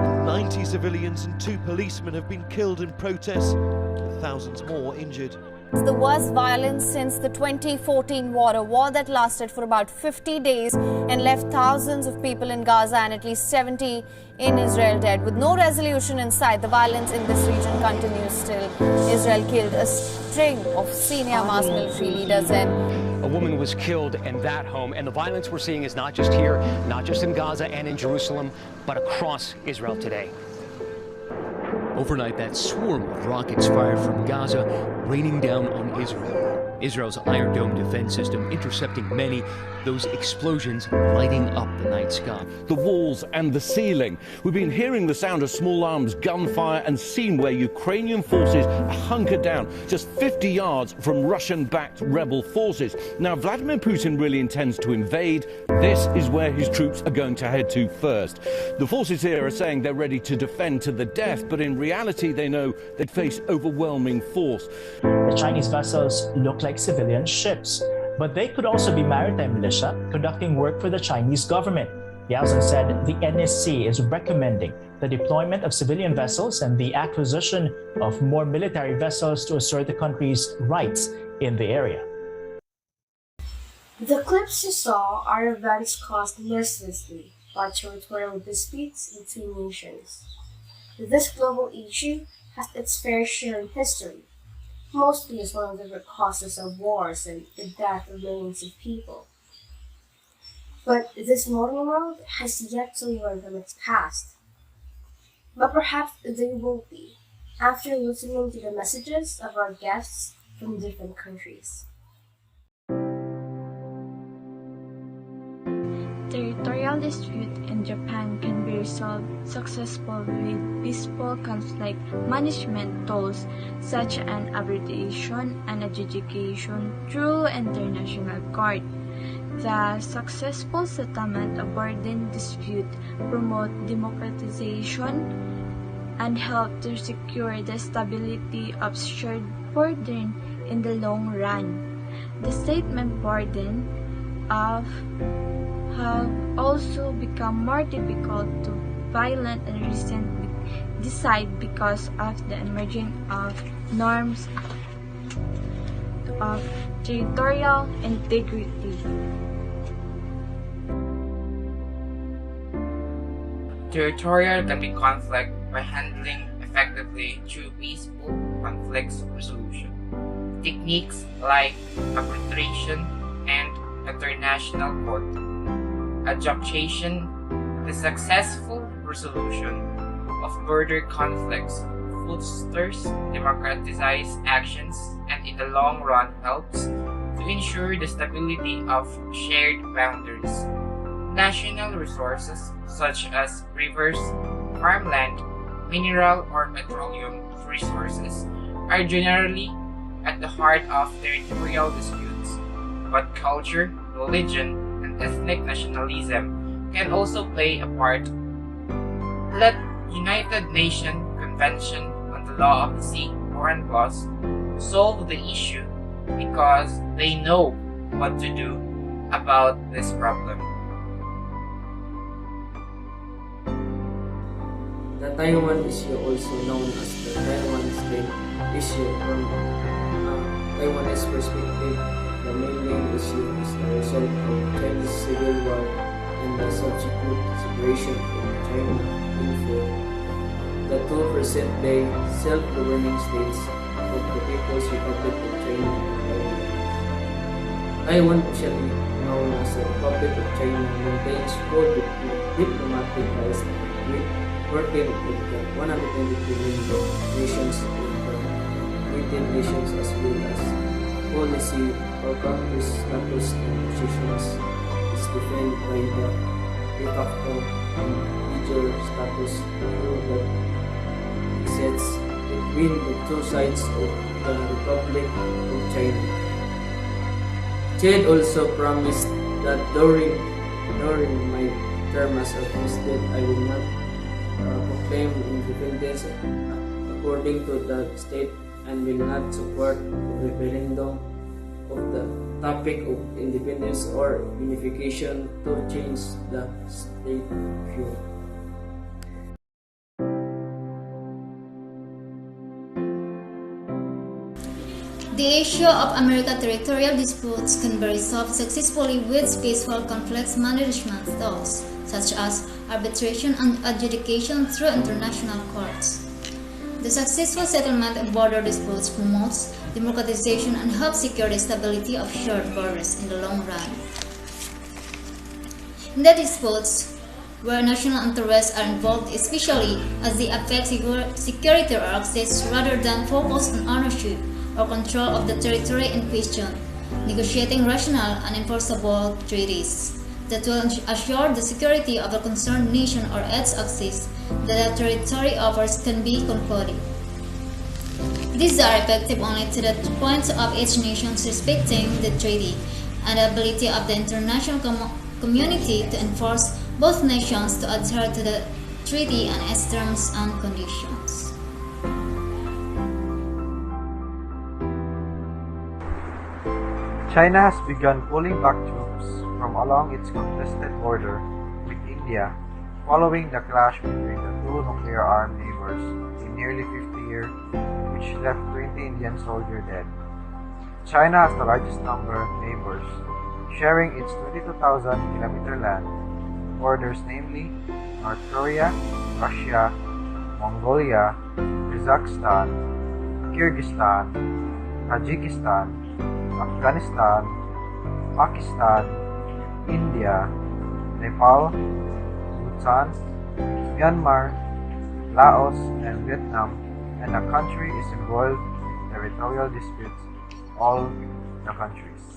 90 civilians and 2 policemen have been killed in protests, with thousands more injured. It's the worst violence since the 2014 war, a war that lasted for about 50 days and left thousands of people in Gaza and at least 70 in Israel dead. With no resolution in sight, the violence in this region continues still. Israel killed a string of senior mass military leaders and a woman was killed in that home, and the violence we're seeing is not just here, not just in Gaza and in Jerusalem, but across Israel today. Overnight, that swarm of rockets fired from Gaza raining down on Israel. Israel's Iron Dome defense system intercepting many, those explosions lighting up the night sky. The walls and the ceiling. We've been hearing the sound of small arms gunfire and seen where Ukrainian forces are hunkered down just 50 yards from Russian-backed rebel forces. Now, Vladimir Putin really intends to invade. This is where his troops are going to head to first. The forces here are saying they're ready to defend to the death, but in reality, they know they'd face overwhelming force. The Chinese vessels look like civilian ships, but they could also be maritime militia conducting work for the Chinese government. Yao Zheng said the NSC is recommending the deployment of civilian vessels and the acquisition of more military vessels to assert the country's rights in the area. The clips you saw are events caused mercilessly by territorial disputes between nations. This global issue has its fair share in history, mostly as one of the root causes of wars and the death of millions of people. But this modern world has yet to learn from its past. But perhaps they will be, after listening to the messages of our guests from different countries. Territorial dispute in Japan can be resolved successfully with peaceful conflict management tools such as arbitration and adjudication through international court. The successful settlement of burden dispute promote democratization and help to secure the stability of shared burden in the long run. The statement burden have also become more difficult to violate and recently decide because of the emerging of norms of territorial integrity. Territorial can be conflict by handling effectively through peaceful conflict resolution. Techniques like arbitration and international court. Adjudication, the successful resolution of border conflicts, fosters democratized actions and in the long run helps to ensure the stability of shared boundaries. National resources such as rivers, farmland, mineral or petroleum resources are generally at the heart of territorial disputes, but culture, religion, ethnic nationalism can also play a part. Let United Nations Convention on the Law of the Sea or UNCLOS solve the issue because they know what to do about this problem. The Taiwan issue, also known as the Taiwan State issue, from Taiwanese perspective, the main issue is the result of Chinese civil war and the subsequent separation from China into the two present-day self-governing states of the People's Republic of China and Taiwan. Taiwan, officially known as the Republic of China, maintains full diplomatic ties with 14 of the 122 member nations in the United Nations, as well as policy or country's status and positions is defined by the de facto and de jure status through the sets between the two sides of the Republic of China. Chad also promised that during my term as a president, I will not proclaim independence according to the state and will not support the referendum of the topic of independence or unification to change the state view. The issue of American territorial disputes can be resolved successfully with peaceful conflict management tools, such as arbitration and adjudication through international courts. The successful settlement of border disputes promotes democratization and helps secure the stability of shared borders in the long run. In the disputes where national interests are involved, especially as they affect security or access rather than focus on ownership or control of the territory in question, negotiating rational and enforceable treaties that will assure the security of the concerned nation or its access that the territory offers can be concluded. These are effective only to the point of each nation respecting the treaty and the ability of the international community to enforce both nations to adhere to the treaty and its terms and conditions. China has begun pulling back troops from along its contested border with India following the clash between the two nuclear-armed neighbors in nearly 50 years, which left 20 Indian soldiers dead. China has the largest number of neighbors, sharing its 22,000-kilometer land borders, namely North Korea, Russia, Mongolia, Kazakhstan, Kyrgyzstan, Tajikistan, Afghanistan, Pakistan, India, Nepal, Bhutan, Myanmar, Laos, and Vietnam, and the country is involved in territorial disputes, all the countries.